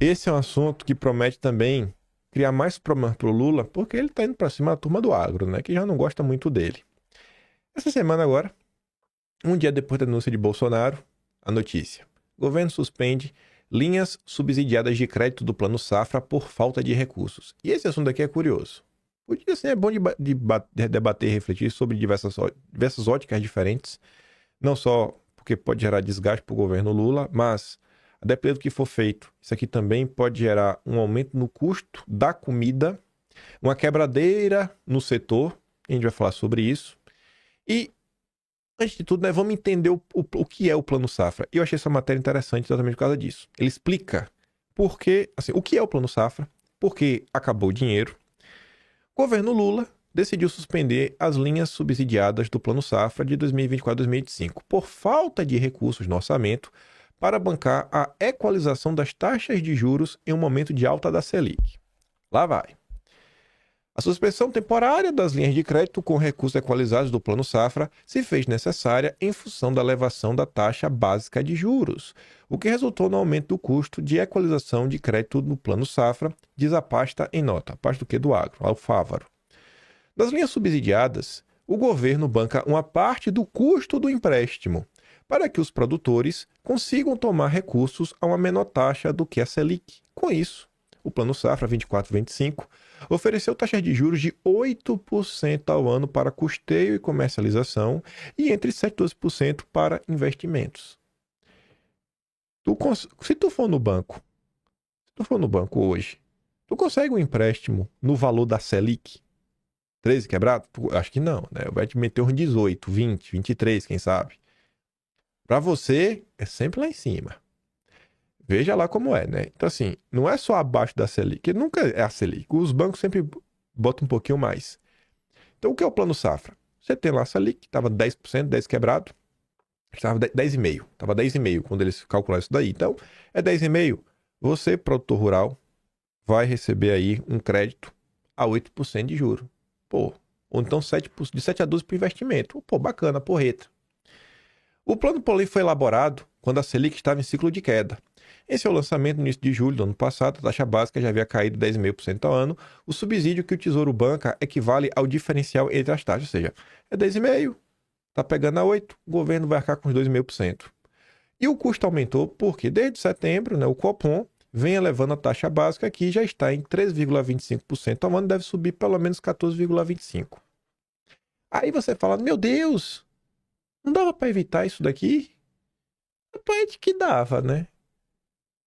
esse é um assunto que promete também criar mais problemas para o Lula, porque ele está indo para cima da turma do agro, né? Que já não gosta muito dele. Essa semana agora, um dia depois da denúncia de Bolsonaro, a notícia. O governo suspende linhas subsidiadas de crédito do Plano Safra por falta de recursos. E esse assunto aqui é curioso. Podia ser bom de debater e refletir sobre diversas óticas diferentes, não só porque pode gerar desgaste para o governo Lula, mas, a depender do que for feito, isso aqui também pode gerar um aumento no custo da comida, uma quebradeira no setor, a gente vai falar sobre isso. E, antes de tudo, né, vamos entender o que é o Plano Safra. E eu achei essa matéria interessante exatamente por causa disso. Ele explica por que, assim, o que é o Plano Safra, por que acabou o dinheiro. O governo Lula decidiu suspender as linhas subsidiadas do Plano Safra de 2024-2025 por falta de recursos no orçamento para bancar a equalização das taxas de juros em um momento de alta da Selic. Lá vai. A suspensão temporária das linhas de crédito com recursos equalizados do Plano Safra se fez necessária em função da elevação da taxa básica de juros, o que resultou no aumento do custo de equalização de crédito no Plano Safra, diz a pasta em nota. A pasta do que? Do agro, Alfávaro. Das linhas subsidiadas, o governo banca uma parte do custo do empréstimo, para que os produtores consigam tomar recursos a uma menor taxa do que a Selic. Com isso, o Plano Safra 24-25 ofereceu taxas de juros de 8% ao ano para custeio e comercialização e entre 7% e 12% para investimentos. Se tu for no banco hoje, tu consegue um empréstimo no valor da Selic? 13 quebrado? Acho que não, né? Vai te meter uns 18, 20, 23, quem sabe? Para você, é sempre lá em cima. Veja lá como é, né? Então, assim, não é só abaixo da Selic, nunca é a Selic. Os bancos sempre botam um pouquinho mais. Então, o que é o Plano Safra? Você tem lá a Selic, que estava 10%, 10 quebrado. Estava 10,5%. Estava 10,5% quando eles calcularam isso daí. Então, é 10,5%. Você, produtor rural, vai receber aí um crédito a 8% de juros. Pô, ou então 7%, de 7 a 12% para investimento. Pô, bacana, porreta. O plano Paulinho foi elaborado quando a Selic estava em ciclo de queda. Em seu lançamento no início de julho do ano passado, a taxa básica já havia caído 10,5% ao ano. O subsídio que o Tesouro banca equivale ao diferencial entre as taxas, ou seja, é 10,5%, está pegando a 8%, o governo vai arcar com os 2,5%. E o custo aumentou porque desde setembro, né, o Copom vem elevando a taxa básica, que já está em 3,25% ao ano, deve subir pelo menos 14,25%. Aí você fala, meu Deus, não dava para evitar isso daqui? Rapaz, que dava, né?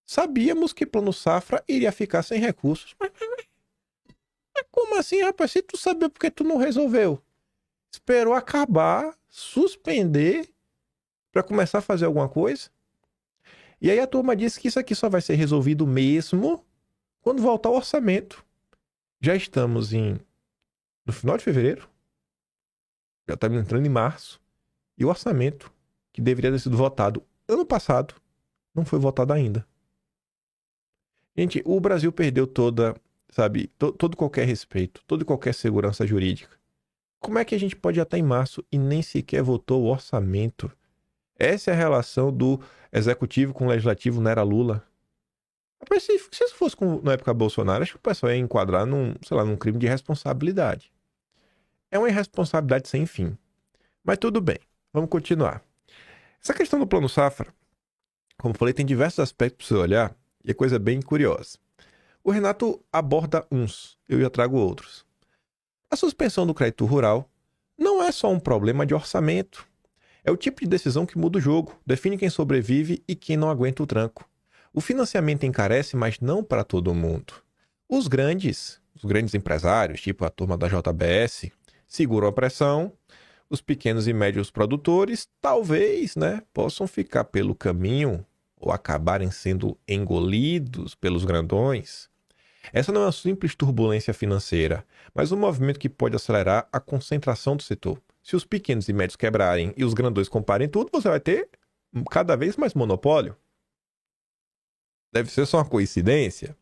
Sabíamos que Plano Safra iria ficar sem recursos. Mas como assim, rapaz? Se tu sabia, por que tu não resolveu? Esperou acabar, suspender, para começar a fazer alguma coisa? E aí a turma disse que isso aqui só vai ser resolvido mesmo quando voltar o orçamento. Já estamos no final de fevereiro. Já estamos entrando em março. E o orçamento, que deveria ter sido votado ano passado, não foi votado ainda. Gente, o Brasil perdeu todo qualquer respeito, toda qualquer segurança jurídica. Como é que a gente pode já estar em março e nem sequer votou o orçamento? Essa é a relação do executivo com o legislativo na era Lula. Rapaz, se isso fosse na época Bolsonaro, acho que o pessoal ia enquadrar num crime de responsabilidade. É uma irresponsabilidade sem fim. Mas tudo bem, vamos continuar. Essa questão do Plano Safra, como falei, tem diversos aspectos para você olhar e é coisa bem curiosa. O Renato aborda uns, eu já trago outros. A suspensão do crédito rural não é só um problema de orçamento. É o tipo de decisão que muda o jogo, define quem sobrevive e quem não aguenta o tranco. O financiamento encarece, mas não para todo mundo. Os grandes empresários, tipo a turma da JBS, seguram a pressão. Os pequenos e médios produtores, talvez, né, possam ficar pelo caminho ou acabarem sendo engolidos pelos grandões. Essa não é uma simples turbulência financeira, mas um movimento que pode acelerar a concentração do setor. Se os pequenos e médios quebrarem e os grandões comprarem tudo, você vai ter cada vez mais monopólio. Deve ser só uma coincidência?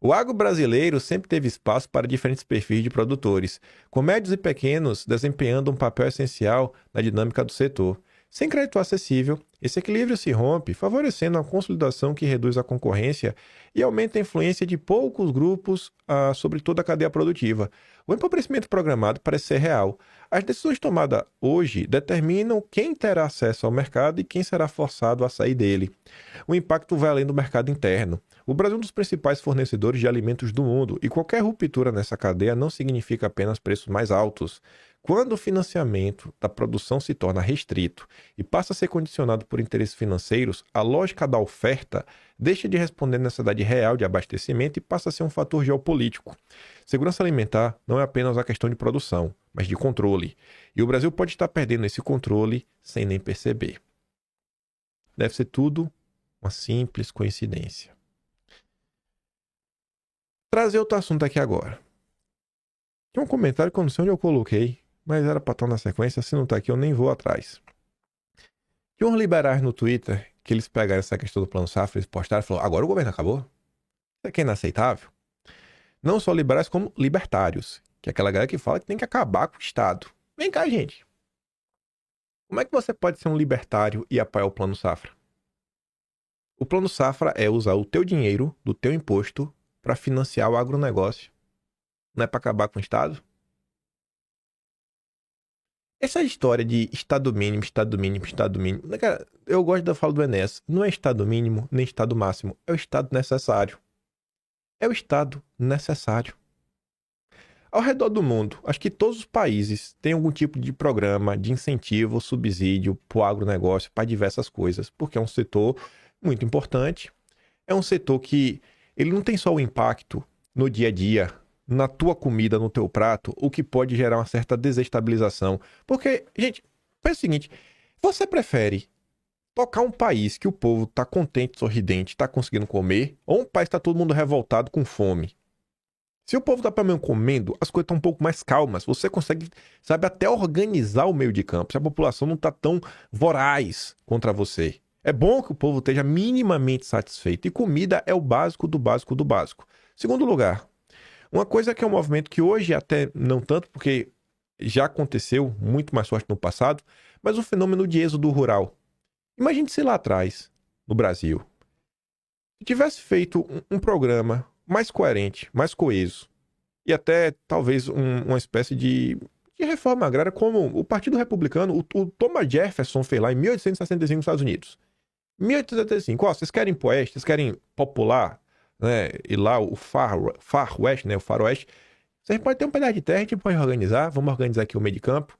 O agro brasileiro sempre teve espaço para diferentes perfis de produtores, com médios e pequenos desempenhando um papel essencial na dinâmica do setor. Sem crédito acessível, esse equilíbrio se rompe, favorecendo a consolidação que reduz a concorrência e aumenta a influência de poucos grupos sobre toda a cadeia produtiva. O empobrecimento programado parece ser real. As decisões tomadas hoje determinam quem terá acesso ao mercado e quem será forçado a sair dele. O impacto vai além do mercado interno. O Brasil é um dos principais fornecedores de alimentos do mundo e qualquer ruptura nessa cadeia não significa apenas preços mais altos. Quando o financiamento da produção se torna restrito e passa a ser condicionado por interesses financeiros, a lógica da oferta deixa de responder à necessidade real de abastecimento e passa a ser um fator geopolítico. Segurança alimentar não é apenas uma questão de produção, mas de controle. E o Brasil pode estar perdendo esse controle sem nem perceber. Deve ser tudo uma simples coincidência. Trazer outro assunto aqui agora. Tem um comentário que eu não sei onde eu coloquei, mas era para estar na sequência. Se não está aqui, eu nem vou atrás. Tinha uns liberais no Twitter que eles pegaram essa questão do Plano Safra, eles postaram e falaram: agora o governo acabou? Isso aqui é inaceitável. Não só liberais, como libertários, que é aquela galera que fala que tem que acabar com o Estado. Vem cá, gente. Como é que você pode ser um libertário e apoiar o Plano Safra? O Plano Safra é usar o teu dinheiro, do teu imposto, para financiar o agronegócio. Não é para acabar com o Estado? Essa história de Estado mínimo, Estado mínimo, Estado mínimo... Cara, eu gosto da fala do Enéas. Não é Estado mínimo, nem Estado máximo. É o Estado necessário. É o Estado necessário. Ao redor do mundo, acho que todos os países têm algum tipo de programa de incentivo, subsídio para o agronegócio, para diversas coisas, porque é um setor muito importante. É um setor que ele não tem só o impacto no dia a dia, na tua comida, no teu prato, o que pode gerar uma certa desestabilização. Porque, gente, pensa o seguinte, você prefere tocar um país que o povo tá contente, sorridente, tá conseguindo comer, ou um país que tá todo mundo revoltado com fome? Se o povo tá pelo menos comendo, as coisas estão um pouco mais calmas. Você consegue, sabe, até organizar o meio de campo. Se a população não tá tão voraz contra você. É bom que o povo esteja minimamente satisfeito. E comida é o básico do básico do básico. Segundo lugar, uma coisa que é um movimento que hoje até não tanto, porque já aconteceu muito mais forte no passado, mas o fenômeno de êxodo rural. Imagine se lá atrás, no Brasil, tivesse feito um programa mais coerente, mais coeso, e até talvez uma espécie de reforma agrária, como o Partido Republicano, o Thomas Jefferson fez lá em 1865 nos Estados Unidos. 1865, vocês querem imposto, vocês querem popular, né? E lá o Far West, né? O Faroeste, vocês podem ter um pedaço de terra, a gente pode organizar, vamos organizar aqui o meio de campo.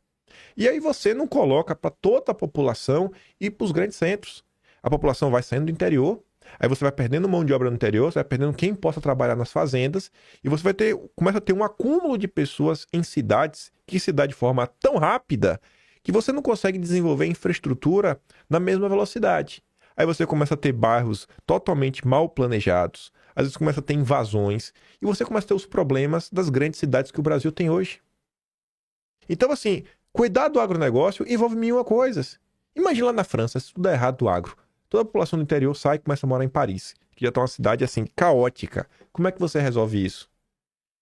E aí você não coloca para toda a população ir para os grandes centros. A população vai saindo do interior, aí você vai perdendo mão de obra no interior, você vai perdendo quem possa trabalhar nas fazendas, e você começa a ter um acúmulo de pessoas em cidades, que se dá de forma tão rápida que você não consegue desenvolver infraestrutura na mesma velocidade. Aí você começa a ter bairros totalmente mal planejados, às vezes começa a ter invasões, e você começa a ter os problemas das grandes cidades que o Brasil tem hoje. Então, assim, cuidar do agronegócio envolve mil coisas. Imagina lá na França, se tudo der errado do agro. Toda a população do interior sai e começa a morar em Paris, que já está uma cidade, assim, caótica. Como é que você resolve isso?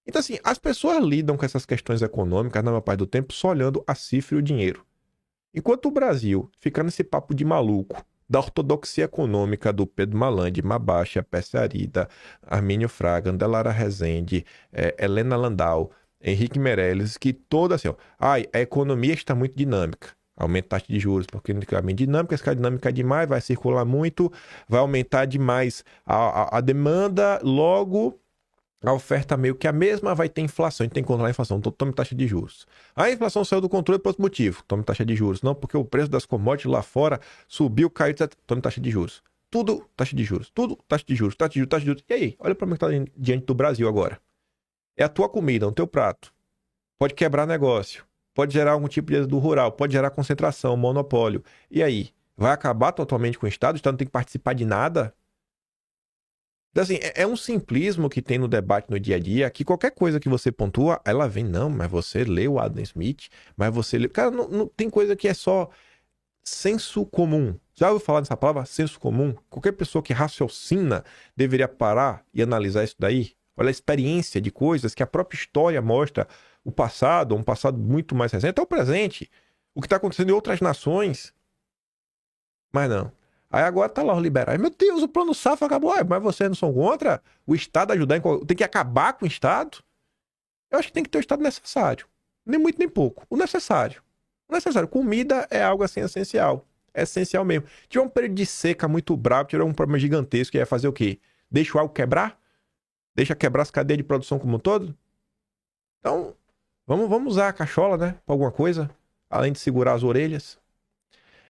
Então, assim, as pessoas lidam com essas questões econômicas, na maior parte do tempo, só olhando a cifra e o dinheiro. Enquanto o Brasil fica nesse papo de maluco, da ortodoxia econômica do Pedro Malande, Mabacha, Pesce Arida, Armínio Fraga, Andelara Rezende, Helena Landau, Henrique Meirelles, que toda assim, a economia está muito dinâmica. Aumenta a taxa de juros, porque não fica bem dinâmica, se ficar dinâmica demais, vai circular muito, vai aumentar demais a demanda, logo a oferta meio que a mesma, vai ter inflação, a gente tem que controlar a inflação, então tome taxa de juros. A inflação saiu do controle por outro motivo, tome taxa de juros. Não, porque o preço das commodities lá fora subiu, caiu, etc. Tome taxa de juros. Tudo taxa de juros, tudo taxa de juros, taxa de juros, taxa de juros. E aí, olha para o mercado diante do Brasil agora. É a tua comida, o teu prato. Pode quebrar negócio, pode gerar algum tipo de êxodo rural, pode gerar concentração, monopólio. E aí, vai acabar totalmente com o Estado? O Estado não tem que participar de nada? Então, assim, é um simplismo que tem no debate no dia a dia, que qualquer coisa que você pontua, ela vem, não, mas você leu Adam Smith, mas você leu... Cara, não tem coisa que é só senso comum. Já ouviu falar dessa palavra? Senso comum? Qualquer pessoa que raciocina deveria parar e analisar isso daí. Olha a experiência de coisas que a própria história mostra, o passado, um passado muito mais recente, até o presente. O que está acontecendo em outras nações. Mas não. Aí agora tá lá os liberais. Meu Deus, o plano safra acabou. Mas vocês não são contra o Estado ajudar tem que acabar com o Estado? Eu acho que tem que ter o Estado necessário. Nem muito, nem pouco. O necessário. O necessário. Comida é algo assim essencial. É essencial mesmo. Tiver um período de seca muito bravo, tiver um problema gigantesco, que ia fazer o quê? Deixa o algo quebrar? Deixa quebrar as cadeias de produção como um todo? Então, vamos usar a cachola, né? Pra alguma coisa. Além de segurar as orelhas.